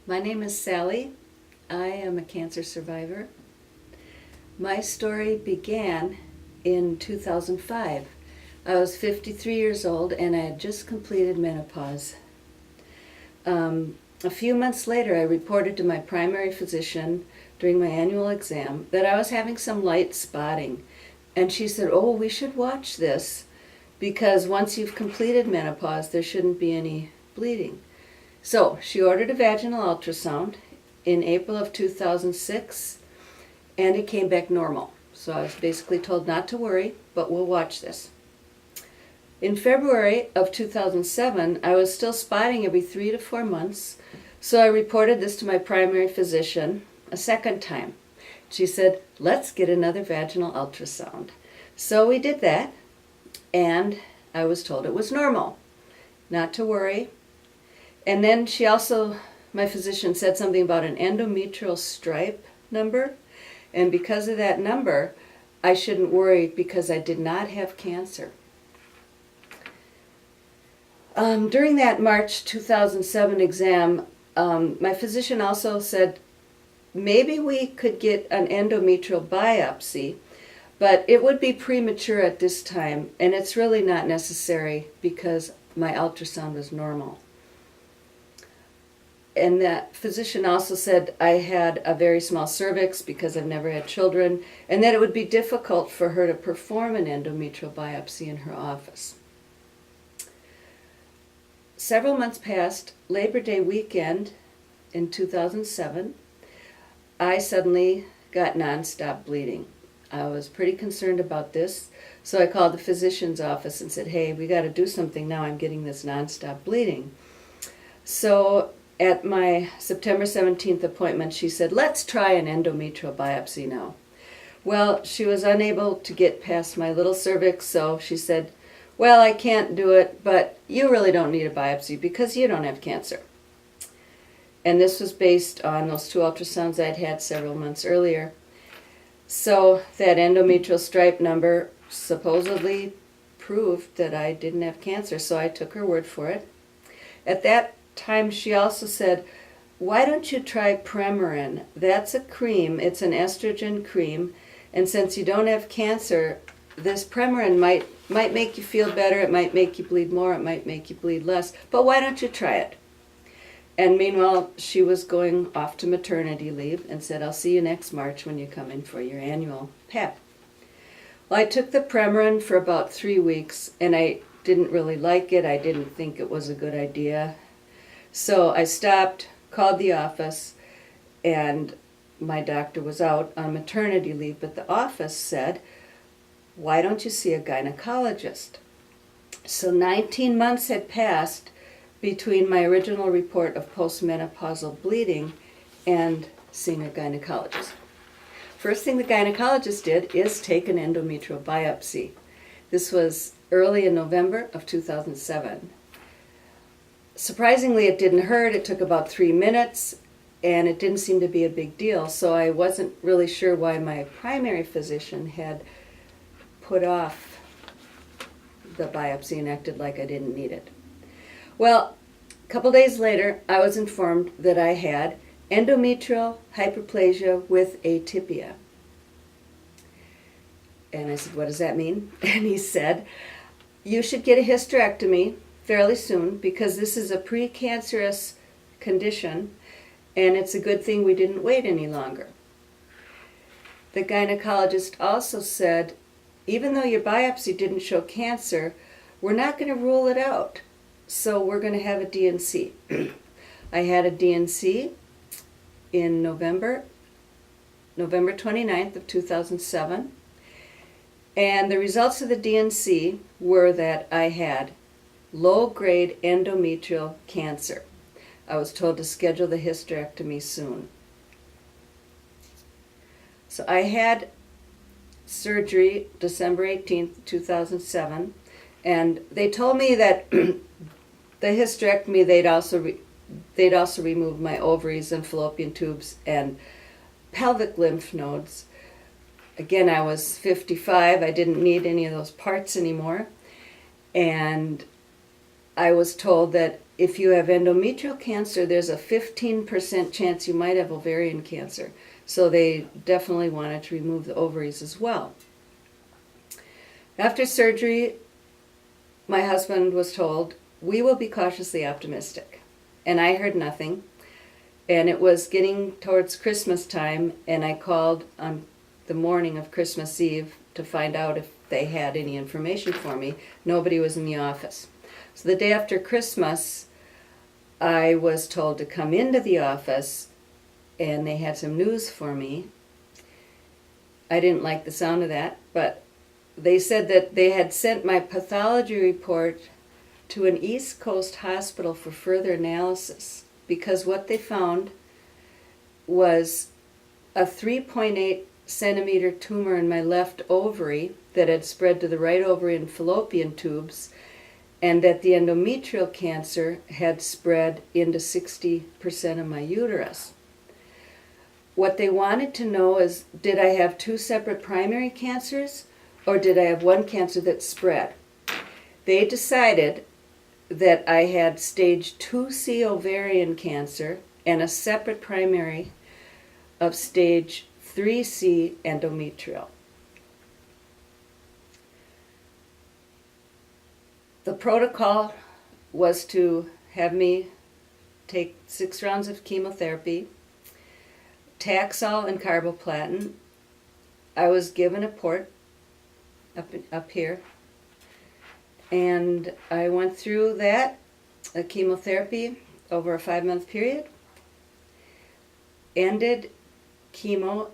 My name is Sally. I am a cancer survivor. My story began in 2005. I was 53 years old and I had just completed menopause. A few months later, I reported to my primary physician during my annual exam that I was having some light spotting. And she said, "Oh, we should watch this because once you've completed menopause, there shouldn't be any bleeding." So she ordered a vaginal ultrasound in April of 2006, and it came back normal. So I was basically told not to worry, but we'll watch this. In February of 2007, I was still spotting every 3 to 4 months, so I reported this to my primary physician a second time. She said, "Let's get another vaginal ultrasound." So we did that, and I was told it was normal, not to worry. And then my physician said something about an endometrial stripe number, and because of that number, I shouldn't worry because I did not have cancer. During that March 2007 exam, my physician also said maybe we could get an endometrial biopsy, but it would be premature at this time, and it's really not necessary because my ultrasound was normal. And that physician also said I had a very small cervix because I've never had children, and that it would be difficult for her to perform an endometrial biopsy in her office. Several months passed. Labor Day weekend in 2007, I suddenly got nonstop bleeding. I was pretty concerned about this, so I called the physician's office and said, "Hey, we got to do something now. I'm getting this nonstop bleeding." So at my September 17th appointment, she said, "Let's try an endometrial biopsy now." Well, she was unable to get past my little cervix, so she said, "Well, I can't do it, but you really don't need a biopsy because you don't have cancer." And this was based on those 2 ultrasounds I'd had several months earlier. So that endometrial stripe number supposedly proved that I didn't have cancer, so I took her word for it. At that time, she also said, "Why don't you try Premarin? That's a cream. It's an estrogen cream, and since you don't have cancer, this Premarin might make you feel better. It might make you bleed more. It might make you bleed less. But why don't you try it?" And meanwhile, she was going off to maternity leave and said, "I'll see you next March when you come in for your annual PEP." Well, I took the Premarin for about 3 weeks, and I didn't really like it. I didn't think it was a good idea. So I stopped, called the office, and my doctor was out on maternity leave, but the office said, "Why don't you see a gynecologist?" So 19 months had passed between my original report of postmenopausal bleeding and seeing a gynecologist. First thing the gynecologist did is take an endometrial biopsy. This was early in November of 2007. Surprisingly, it didn't hurt. It took about 3 minutes, and it didn't seem to be a big deal, so I wasn't really sure why my primary physician had put off the biopsy and acted like I didn't need it. Well, a couple days later, I was informed that I had endometrial hyperplasia with atypia. And I said, "What does that mean?" And he said, "You should get a hysterectomy fairly soon because this is a precancerous condition, and it's a good thing we didn't wait any longer." The gynecologist also said, "Even though your biopsy didn't show cancer, we're not going to rule it out, so we're going to have a D&C." I had a D&C in November 29th of 2007, and the results of the D&C were that I had low-grade endometrial cancer. I was told to schedule the hysterectomy soon. So I had surgery December 18th, 2007, and they told me that the hysterectomy, they'd also remove my ovaries and fallopian tubes and pelvic lymph nodes. Again, I was 55. I didn't need any of those parts anymore. And I was told that if you have endometrial cancer, there's a 15% chance you might have ovarian cancer. So they definitely wanted to remove the ovaries as well. After surgery, my husband was told, we will be cautiously optimistic. And I heard nothing. And it was getting towards Christmas time, and I called on the morning of Christmas Eve to find out if they had any information for me. Nobody was in the office. So the day after Christmas, I was told to come into the office, and they had some news for me. I didn't like the sound of that, but they said that they had sent my pathology report to an East Coast hospital for further analysis, because what they found was a 3.8 centimeter tumor in my left ovary that had spread to the right ovary and fallopian tubes, and that the endometrial cancer had spread into 60% of my uterus. What they wanted to know is, did I have two separate primary cancers, or did I have one cancer that spread? They decided that I had stage 2C ovarian cancer and a separate primary of stage 3C endometrial. The protocol was to have me take 6 rounds of chemotherapy, Taxol and carboplatin. I was given a port up here, and I went through that, a chemotherapy, over a 5-month period. Ended chemo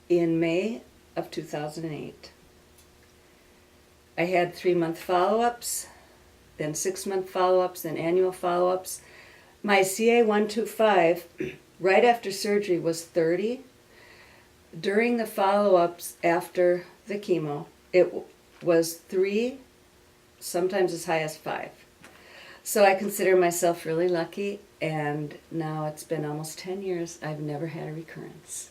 in May of 2008. I had 3-month follow-ups, then 6-month follow-ups, then annual follow-ups. My CA-125, right after surgery, was 30. During the follow-ups after the chemo, it was 3, sometimes as high as 5. So I consider myself really lucky, and now it's been almost 10 years. I've never had a recurrence.